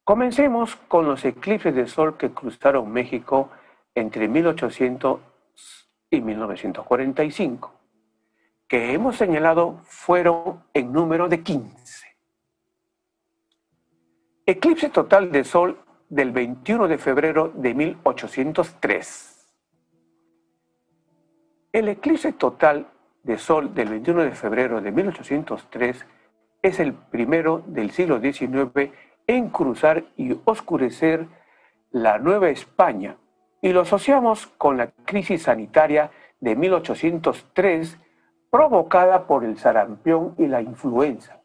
Comencemos con los eclipses de sol que cruzaron México entre 1800 y 1945, que hemos señalado fueron en número de 15. Eclipse total de sol del 21 de febrero de 1803. El eclipse total de sol del 21 de febrero de 1803 es el primero del siglo XIX en cruzar y oscurecer la Nueva España, y lo asociamos con la crisis sanitaria de 1803 provocada por el sarampión y la influenza.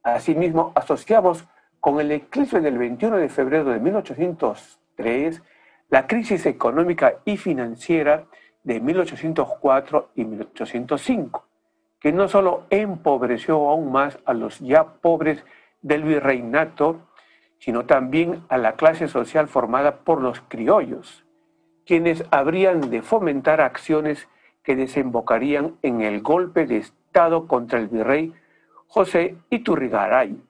Asimismo, asociamos con el eclipse del 21 de febrero de 1803 la crisis económica y financiera de 1804 y 1805, que no solo empobreció aún más a los ya pobres del virreinato, sino también a la clase social formada por los criollos, quienes habrían de fomentar acciones que desembocarían en el golpe de Estado contra el virrey José Iturrigaray,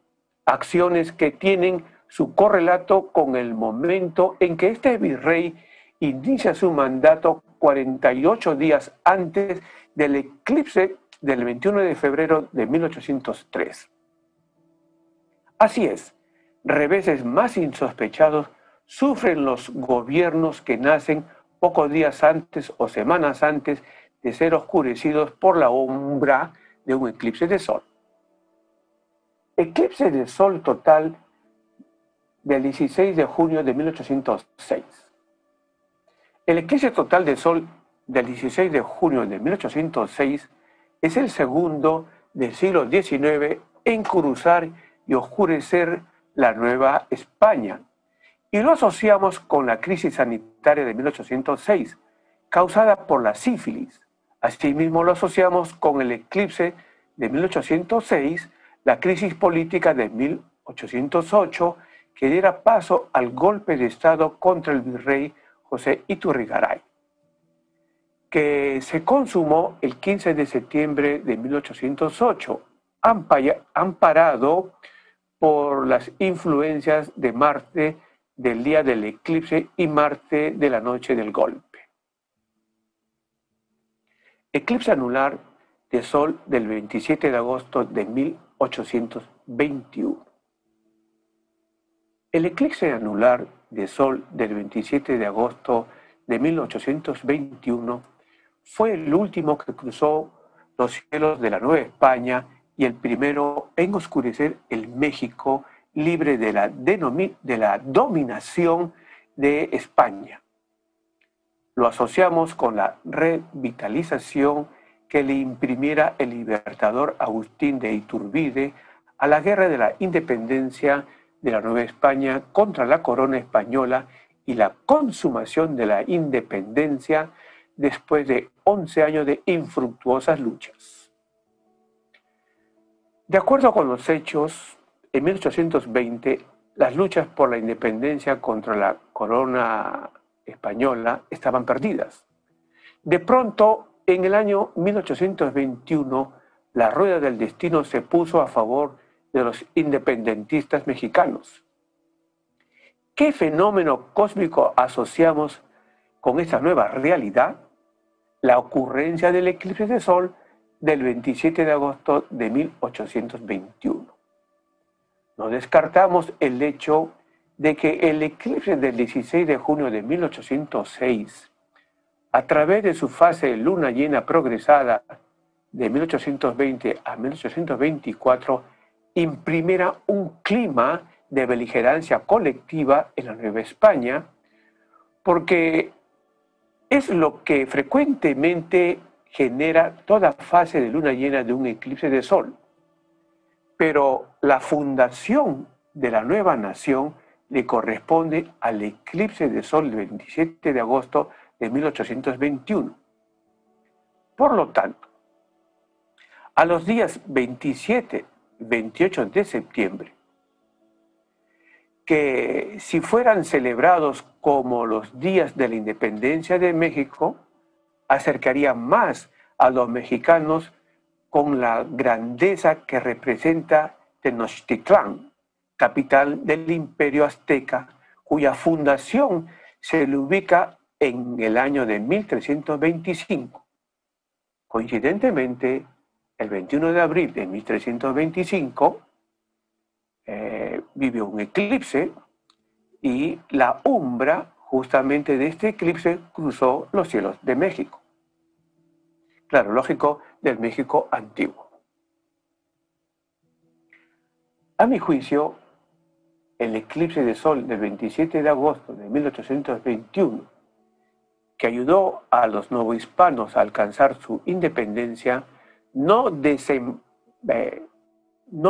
acciones que tienen su correlato con el momento en que este virrey inicia su mandato 48 días antes del eclipse del 21 de febrero de 1803. Así es, reveses más insospechados sufren los gobiernos que nacen pocos días antes o semanas antes de ser oscurecidos por la sombra de un eclipse de sol. Eclipse de sol total del 16 de junio de 1806. El eclipse total de sol del 16 de junio de 1806 es el segundo del siglo XIX en cruzar y oscurecer la Nueva España, y lo asociamos con la crisis sanitaria de 1806, causada por la sífilis. Asimismo, lo asociamos con el eclipse de 1806, la crisis política de 1808, que diera paso al golpe de Estado contra el virrey José Iturrigaray, que se consumó el 15 de septiembre de 1808, amparado por las influencias de Marte del día del eclipse y Marte de la noche del golpe. Eclipse anular de sol del 27 de agosto de 1821. El eclipse anular de sol del 27 de agosto de 1821 fue el último que cruzó los cielos de la Nueva España y el primero en oscurecer el México libre de la dominación de España. Lo asociamos con la revitalización que le imprimiera el libertador Agustín de Iturbide a la guerra de la independencia de la Nueva España contra la corona española y la consumación de la independencia después de 11 años de infructuosas luchas. De acuerdo con los hechos, en 1820 las luchas por la independencia contra la corona española estaban perdidas. De pronto, en el año 1821, la rueda del destino se puso a favor de los independentistas mexicanos. ¿Qué fenómeno cósmico asociamos con esta nueva realidad? La ocurrencia del eclipse de sol del 27 de agosto de 1821. No descartamos el hecho de que el eclipse del 16 de junio de 1806, a través de su fase de luna llena progresada de 1820 a 1824, imprimiera un clima de beligerancia colectiva en la Nueva España, porque es lo que frecuentemente genera toda fase de luna llena de un eclipse de sol. Pero la fundación de la nueva nación le corresponde al eclipse de sol del 27 de agosto de 1821. Por lo tanto, a los días 27 y 28 de septiembre, que si fueran celebrados como los días de la independencia de México, acercaría más a los mexicanos con la grandeza que representa Tenochtitlán, capital del Imperio Azteca, cuya fundación se le ubica en el año de 1325. Coincidentemente, el 21 de abril de 1325 vivió un eclipse y la umbra justamente de este eclipse cruzó los cielos de México. Claro, lógico, del México antiguo. A mi juicio, el eclipse de sol del 27 de agosto de 1821, que ayudó a los novohispanos a alcanzar su independencia, no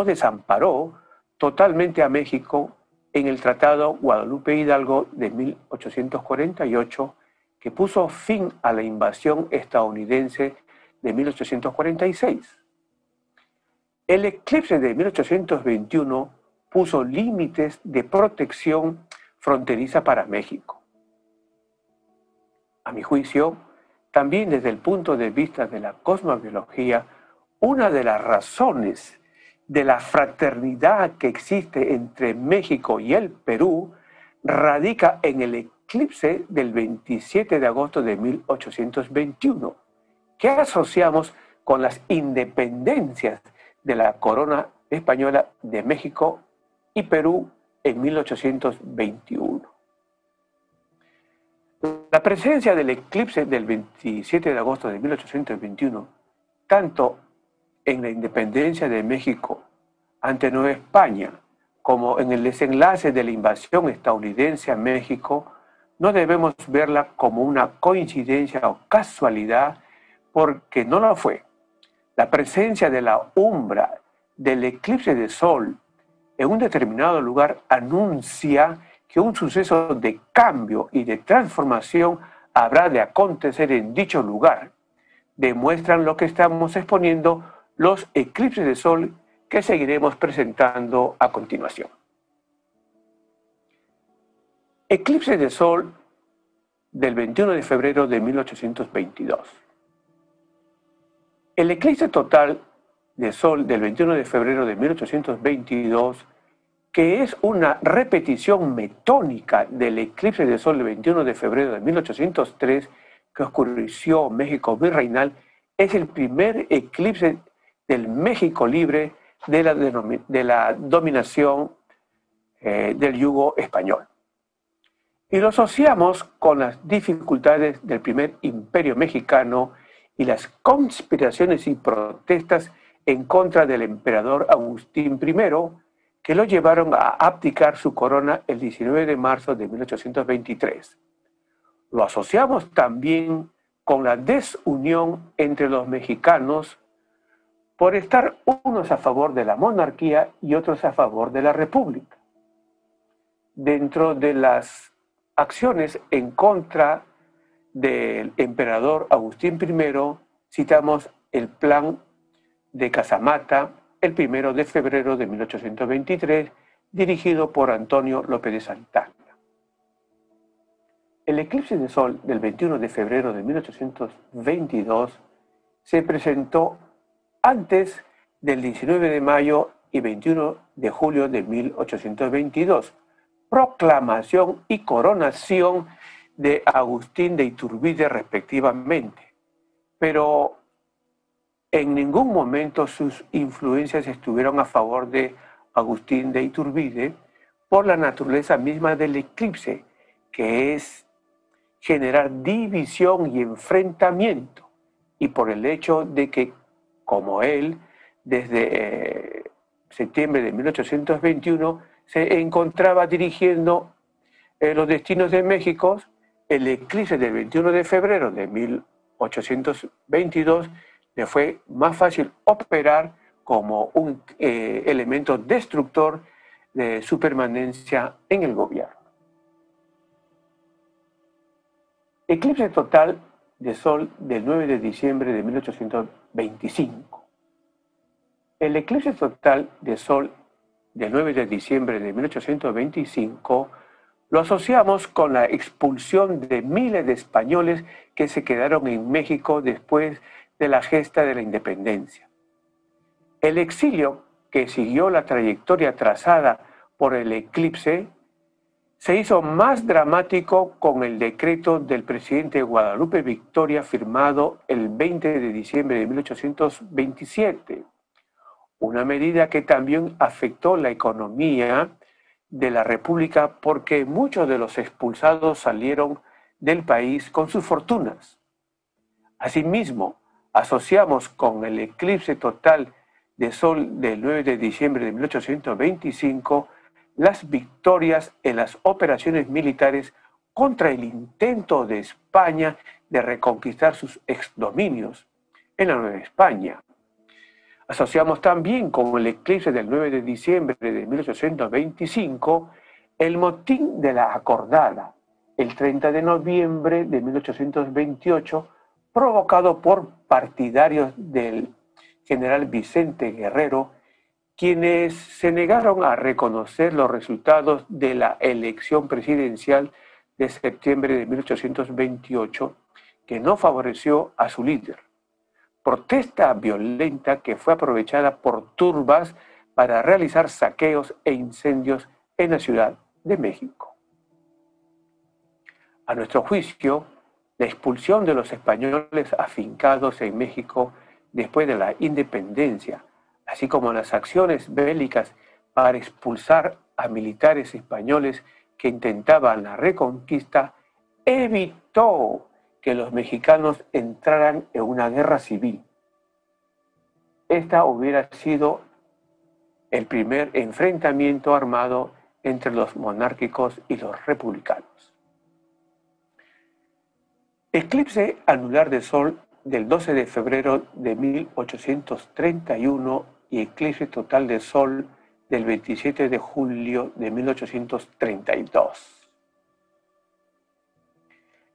desamparó totalmente a México en el Tratado Guadalupe Hidalgo de 1848, que puso fin a la invasión estadounidense de 1846. El eclipse de 1821 puso límites de protección fronteriza para México. A mi juicio, también desde el punto de vista de la cosmobiología, una de las razones de la fraternidad que existe entre México y el Perú radica en el eclipse del 27 de agosto de 1821, que asociamos con las independencias de la corona española de México y Perú en 1821. La presencia del eclipse del 27 de agosto de 1821, tanto en la independencia de México ante Nueva España como en el desenlace de la invasión estadounidense a México, no debemos verla como una coincidencia o casualidad, porque no lo fue. La presencia de la umbra del eclipse de sol en un determinado lugar anuncia que un suceso de cambio y de transformación habrá de acontecer en dicho lugar. Demuestran lo que estamos exponiendo los eclipses de sol que seguiremos presentando a continuación. Eclipse de sol del 21 de febrero de 1822. El eclipse total de sol del 21 de febrero de 1822, que es una repetición metónica del eclipse de sol del 21 de febrero de 1803 que oscureció México virreinal, es el primer eclipse del México libre de la dominación del yugo español. Y lo asociamos con las dificultades del primer imperio mexicano y las conspiraciones y protestas en contra del emperador Agustín I, que lo llevaron a abdicar su corona el 19 de marzo de 1823. Lo asociamos también con la desunión entre los mexicanos por estar unos a favor de la monarquía y otros a favor de la república. Dentro de las acciones en contra del emperador Agustín I, citamos el plan de Casamata, el 1 de febrero de 1823, dirigido por Antonio López de Santana. El eclipse de sol del 21 de febrero de 1822 se presentó antes del 19 de mayo y 21 de julio de 1822, proclamación y coronación de Agustín de Iturbide respectivamente, pero en ningún momento sus influencias estuvieron a favor de Agustín de Iturbide por la naturaleza misma del eclipse, que es generar división y enfrentamiento, y por el hecho de que, como él, desde septiembre de 1821, se encontraba dirigiendo los destinos de México, el eclipse del 21 de febrero de 1822 le fue más fácil operar como un elemento destructor de su permanencia en el gobierno. Eclipse total de sol del 9 de diciembre de 1825. El eclipse total de sol del 9 de diciembre de 1825 lo asociamos con la expulsión de miles de españoles que se quedaron en México después de la gesta de la independencia. El exilio, que siguió la trayectoria trazada por el eclipse se hizo más dramático con el decreto del presidente Guadalupe Victoria firmado el 20 de diciembre de 1827, una medida que también afectó la economía de la República porque muchos de los expulsados salieron del país con sus fortunas. Asimismo, asociamos con el eclipse total de sol del 9 de diciembre de 1825 las victorias en las operaciones militares contra el intento de España de reconquistar sus exdominios en la Nueva España. Asociamos también con el eclipse del 9 de diciembre de 1825 el motín de la Acordada, el 30 de noviembre de 1828, provocado por partidarios del general Vicente Guerrero, quienes se negaron a reconocer los resultados de la elección presidencial de septiembre de 1828, que no favoreció a su líder. Protesta violenta que fue aprovechada por turbas para realizar saqueos e incendios en la Ciudad de México. A nuestro juicio, la expulsión de los españoles afincados en México después de la independencia, así como las acciones bélicas para expulsar a militares españoles que intentaban la reconquista, evitó que los mexicanos entraran en una guerra civil. Esta hubiera sido el primer enfrentamiento armado entre los monárquicos y los republicanos. Eclipse anular de sol del 12 de febrero de 1831 y eclipse total de sol del 27 de julio de 1832.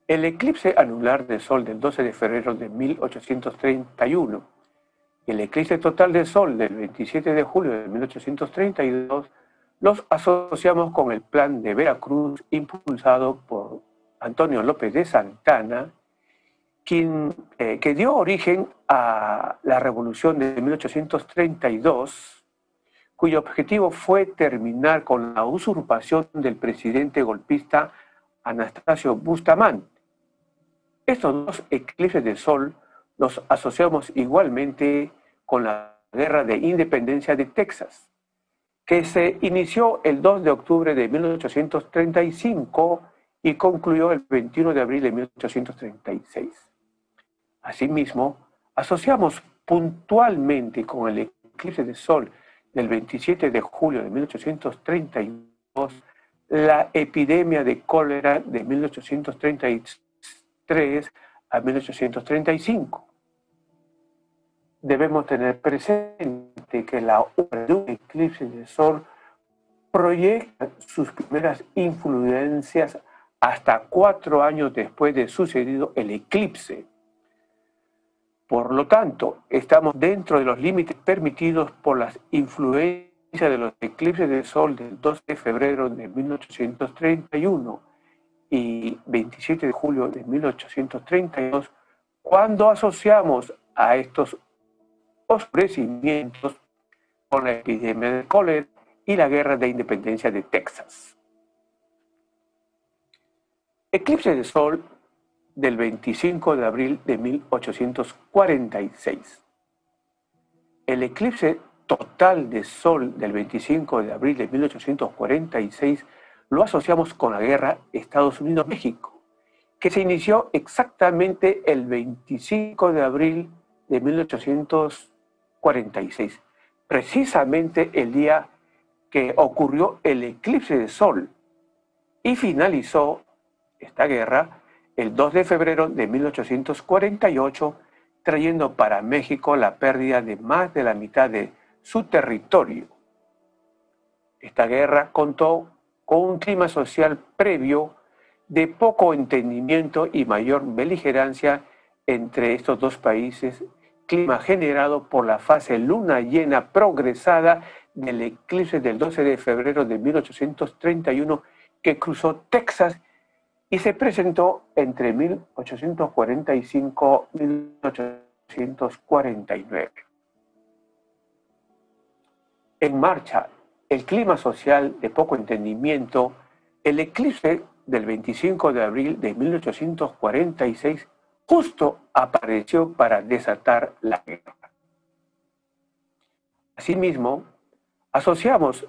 El eclipse anular de sol del 12 de febrero de 1831 y el eclipse total de sol del 27 de julio de 1832 los asociamos con el Plan de Veracruz impulsado por Antonio López de Santana, que dio origen a la Revolución de 1832, cuyo objetivo fue terminar con la usurpación del presidente golpista Anastasio Bustamante. Estos dos eclipses de sol los asociamos igualmente con la Guerra de Independencia de Texas, que se inició el 2 de octubre de 1835 y concluyó el 21 de abril de 1836. Asimismo, asociamos puntualmente con el eclipse de sol del 27 de julio de 1832 la epidemia de cólera de 1833 a 1835. Debemos tener presente que la obra de un eclipse de sol proyecta sus primeras influencias hasta 4 años después de sucedido el eclipse. Por lo tanto, estamos dentro de los límites permitidos por las influencias de los eclipses de sol del 12 de febrero de 1831 y 27 de julio de 1832, cuando asociamos a estos oscurecimientos con la epidemia de cólera y la Guerra de Independencia de Texas. Eclipse de sol del 25 de abril de 1846. El eclipse total de sol del 25 de abril de 1846 lo asociamos con la guerra Estados Unidos-México, que se inició exactamente el 25 de abril de 1846, precisamente el día que ocurrió el eclipse de sol, y finalizó esta guerra el 2 de febrero de 1848, trayendo para México la pérdida de más de la mitad de su territorio. Esta guerra contó con un clima social previo de poco entendimiento y mayor beligerancia entre estos dos países, clima generado por la fase luna llena progresada del eclipse del 12 de febrero de 1831 que cruzó Texas y se presentó entre 1845 y 1849. En marcha el clima social de poco entendimiento, el eclipse del 25 de abril de 1846 justo apareció para desatar la guerra. Asimismo, asociamos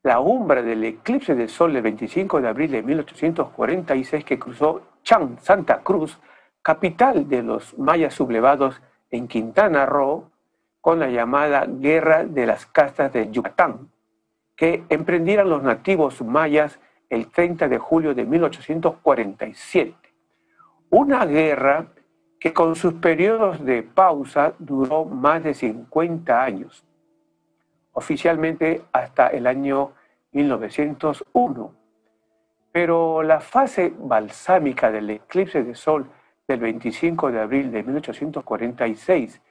la umbra del eclipse de sol del 25 de abril de 1846 que cruzó Chan, Santa Cruz, capital de los mayas sublevados en Quintana Roo, con la llamada Guerra de las Castas de Yucatán, que emprendieron los nativos mayas el 30 de julio de 1847. Una guerra que con sus periodos de pausa duró más de 50 años, oficialmente hasta el año 1901. Pero la fase balsámica del eclipse de sol del 25 de abril de 1846,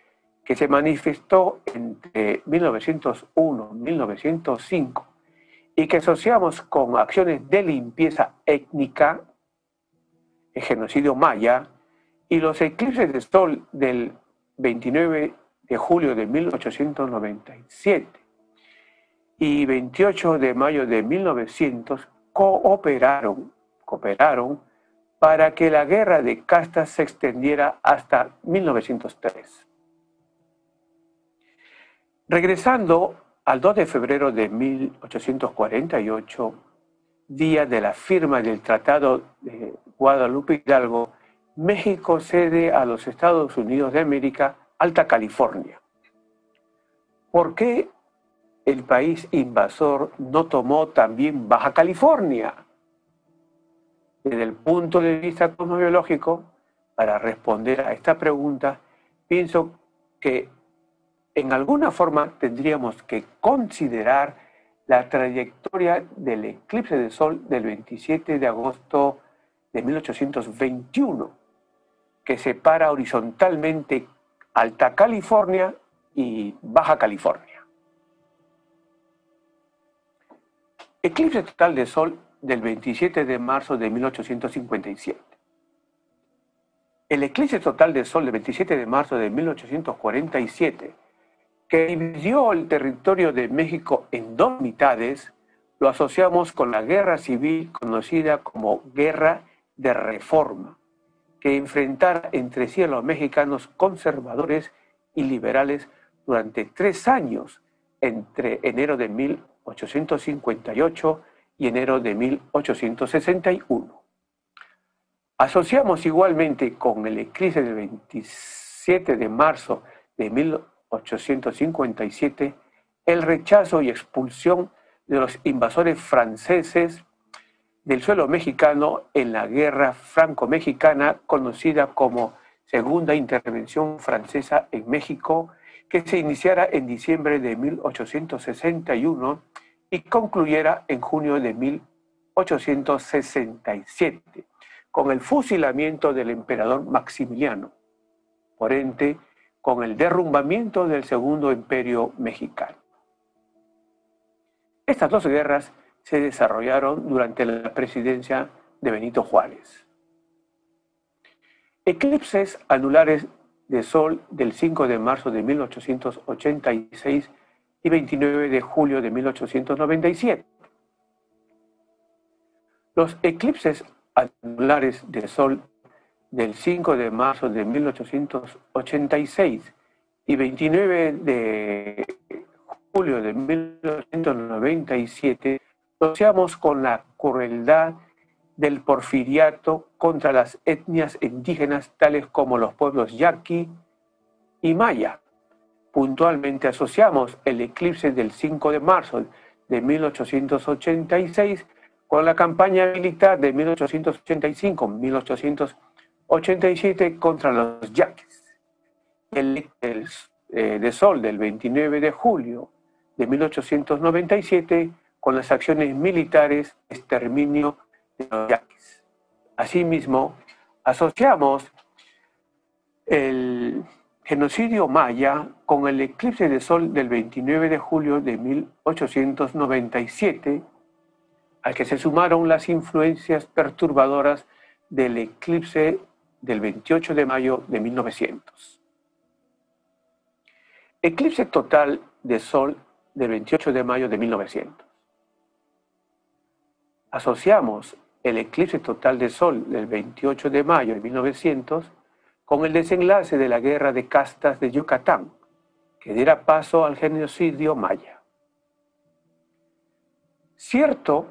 que se manifestó entre 1901 y 1905 y que asociamos con acciones de limpieza étnica, el genocidio maya, y los eclipses de sol del 29 de julio de 1897 y 28 de mayo de 1900 cooperaron para que la guerra de castas se extendiera hasta 1903. Regresando al 2 de febrero de 1848, día de la firma del Tratado de Guadalupe Hidalgo, México cede a los Estados Unidos de América Alta California. ¿Por qué el país invasor no tomó también Baja California? Desde el punto de vista cosmobiológico, para responder a esta pregunta, pienso que en alguna forma tendríamos que considerar la trayectoria del eclipse de sol del 27 de agosto de 1821, que separa horizontalmente Alta California y Baja California. Eclipse total de sol del 27 de marzo de 1857. El eclipse total de sol del 27 de marzo de 1847, que dividió el territorio de México en dos mitades, lo asociamos con la guerra civil conocida como Guerra de Reforma, que enfrentara entre sí a los mexicanos conservadores y liberales durante 3 años, entre enero de 1858 y enero de 1861. Asociamos igualmente con el eclipse del 27 de marzo de 1857 el rechazo y expulsión de los invasores franceses del suelo mexicano en la guerra franco-mexicana conocida como Segunda Intervención Francesa en México, que se iniciara en diciembre de 1861 y concluyera en junio de 1867 con el fusilamiento del emperador Maximiliano, por ende con el derrumbamiento del Segundo Imperio Mexicano. Estas dos guerras se desarrollaron durante la presidencia de Benito Juárez. Eclipses anulares de sol del 5 de marzo de 1886 y 29 de julio de 1897. Los eclipses anulares de sol del 5 de marzo de 1886 y 29 de julio de 1997 asociamos con la crueldad del porfiriato contra las etnias indígenas tales como los pueblos yaqui y maya. Puntualmente asociamos el eclipse del 5 de marzo de 1886 con la campaña militar de 1885-1887 contra los yaquis. El de sol del 29 de julio de 1897 con las acciones militares de exterminio de los yaquis. Asimismo, asociamos el genocidio maya con el eclipse de sol del 29 de julio de 1897, al que se sumaron las influencias perturbadoras del eclipse del 28 de mayo de 1900. Eclipse total de sol del 28 de mayo de 1900. Asociamos el eclipse total de Sol del 28 de mayo de 1900 con el desenlace de la guerra de castas de Yucatán, que diera paso al genocidio maya. Cierto,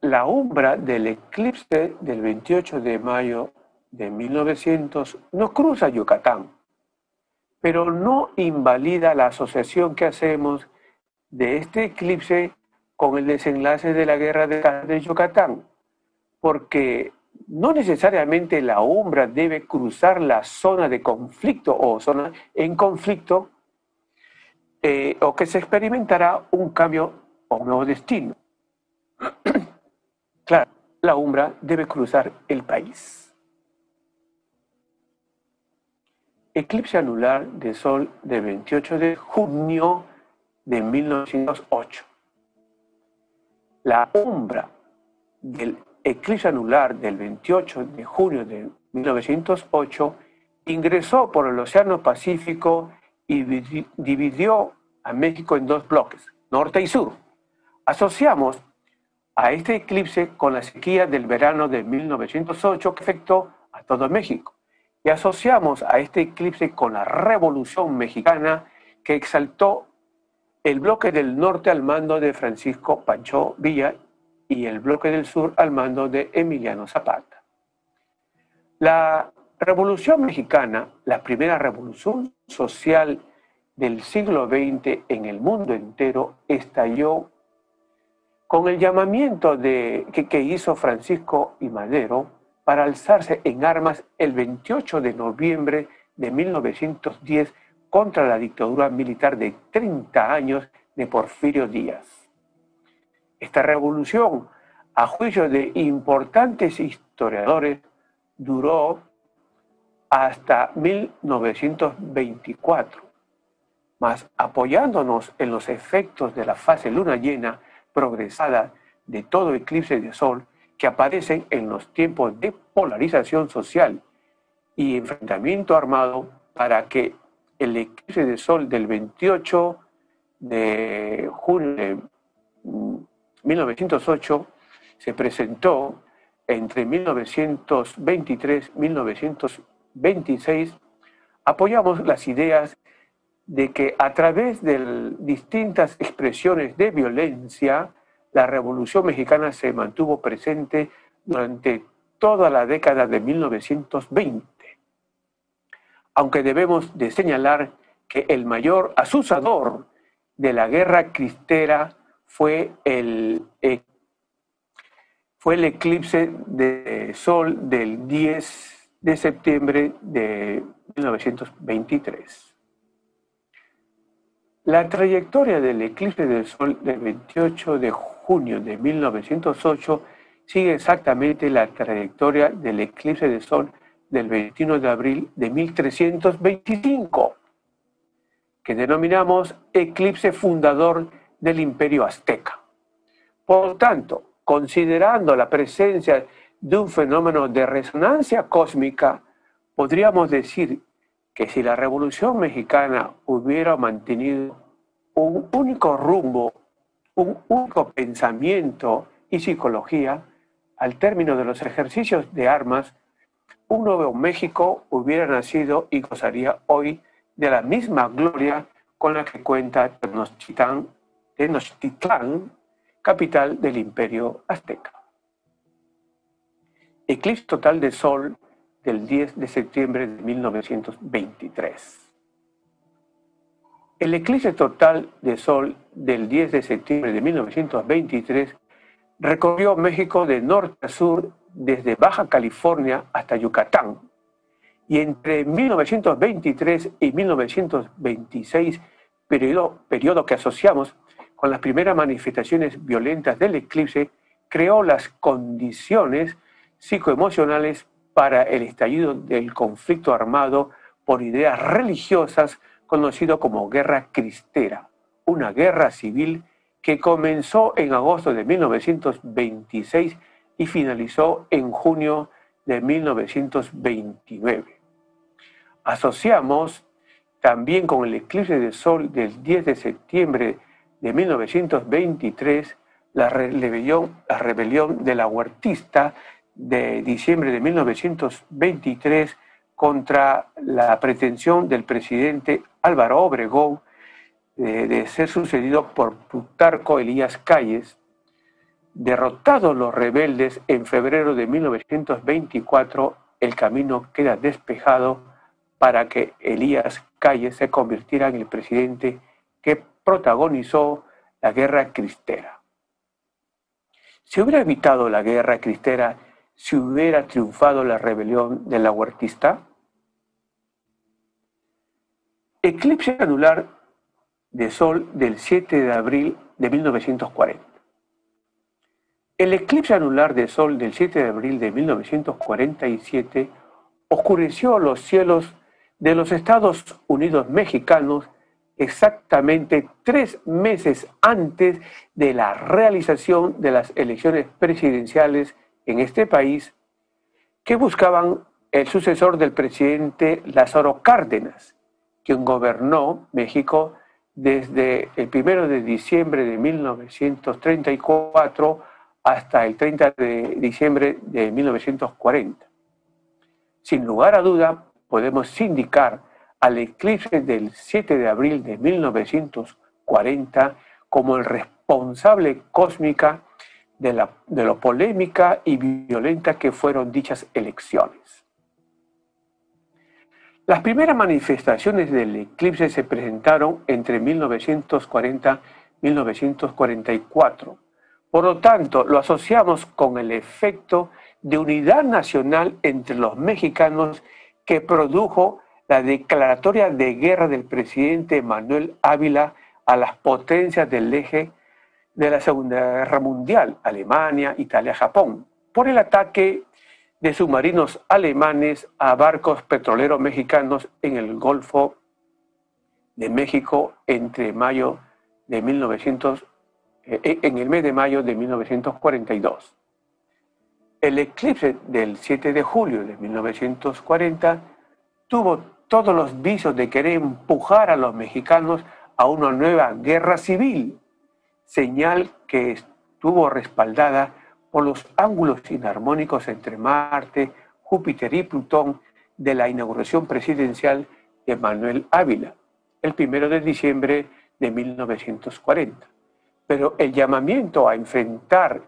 la umbra del eclipse del 28 de mayo de 1900 no cruza Yucatán, pero no invalida la asociación que hacemos de este eclipse con el desenlace de la guerra de Yucatán, porque no necesariamente la umbra debe cruzar la zona de conflicto o zona en conflicto, o que se experimentará un cambio o un nuevo destino. Claro, la umbra debe cruzar el país. Eclipse anular de Sol del 28 de junio de 1908. La umbra del eclipse anular del 28 de junio de 1908 ingresó por el Océano Pacífico y dividió a México en dos bloques, norte y sur. Asociamos a este eclipse con la sequía del verano de 1908 que afectó a todo México. Y asociamos a este eclipse con la Revolución Mexicana que exaltó el bloque del norte al mando de Francisco Pancho Villa y el bloque del sur al mando de Emiliano Zapata. La Revolución Mexicana, la primera revolución social del siglo XX en el mundo entero, estalló con el llamamiento que hizo Francisco I. Madero para alzarse en armas el 28 de noviembre de 1910 contra la dictadura militar de 30 años de Porfirio Díaz. Esta revolución, a juicio de importantes historiadores, duró hasta 1924, mas apoyándonos en los efectos de la fase luna llena progresada de todo eclipse de Sol que aparecen en los tiempos de polarización social y enfrentamiento armado, para que el eclipse de Sol del 28 de junio de 1908 se presentó entre 1923 y 1926, apoyamos las ideas de que a través de distintas expresiones de violencia, la Revolución Mexicana se mantuvo presente durante toda la década de 1920. Aunque debemos de señalar que el mayor asusador de la guerra cristera fue el eclipse de Sol del 10 de septiembre de 1923. La trayectoria del eclipse del Sol del 28 de junio de 1908 sigue exactamente la trayectoria del eclipse de Sol del 21 de abril de 1325, que denominamos eclipse fundador del Imperio Azteca. Por lo tanto, considerando la presencia de un fenómeno de resonancia cósmica, podríamos decir que si la Revolución Mexicana hubiera mantenido un único rumbo, un único pensamiento y psicología, al término de los ejercicios de armas, un nuevo México hubiera nacido y gozaría hoy de la misma gloria con la que cuenta Tenochtitlán, capital del Imperio Azteca. Eclipse total de Sol del 10 de septiembre de 1923. El eclipse total de Sol del 10 de septiembre de 1923 recorrió México de norte a sur, desde Baja California hasta Yucatán, y entre 1923 y 1926, periodo que asociamos con las primeras manifestaciones violentas del eclipse, creó las condiciones psicoemocionales para el estallido del conflicto armado por ideas religiosas conocido como Guerra Cristera, una guerra civil que comenzó en agosto de 1926 y finalizó en junio de 1929. Asociamos también con el eclipse de Sol del 10 de septiembre de 1923, la rebelión de la Huertista de diciembre de 1923 contra la pretensión del presidente Álvaro Obregón de ser sucedido por Plutarco Elías Calles. Derrotados los rebeldes en febrero de 1924, el camino queda despejado para que Elías Calles se convirtiera en el presidente que protagonizó la Guerra Cristera. ¿Se hubiera evitado la Guerra Cristera si hubiera triunfado la rebelión de la Huertista? Eclipse anular de Sol del 7 de abril de 1940. El eclipse anular de Sol del 7 de abril de 1947 oscureció los cielos de los Estados Unidos mexicanos exactamente 3 meses antes de la realización de las elecciones presidenciales en este país, que buscaban el sucesor del presidente Lázaro Cárdenas, quien gobernó México desde el 1 de diciembre de 1934 hasta el 30 de diciembre de 1940. Sin lugar a duda, podemos indicar al eclipse del 7 de abril de 1940 como el responsable cósmica de lo polémica y violenta que fueron dichas elecciones. Las primeras manifestaciones del eclipse se presentaron entre 1940 y 1944. Por lo tanto, lo asociamos con el efecto de unidad nacional entre los mexicanos que produjo la declaratoria de guerra del presidente Manuel Ávila a las potencias del eje de la Segunda Guerra Mundial, Alemania, Italia, Japón, por el ataque de submarinos alemanes a barcos petroleros mexicanos en el Golfo de México en el mes de mayo de 1942. El eclipse del 7 de julio de 1940 tuvo todos los visos de querer empujar a los mexicanos a una nueva guerra civil, señal que estuvo respaldada por los ángulos inarmónicos entre Marte, Júpiter y Plutón de la inauguración presidencial de Manuel Ávila, el 1 de diciembre de 1940. Pero el llamamiento a enfrentar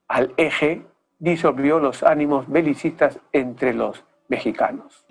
al eje disolvió los ánimos belicistas entre los mexicanos.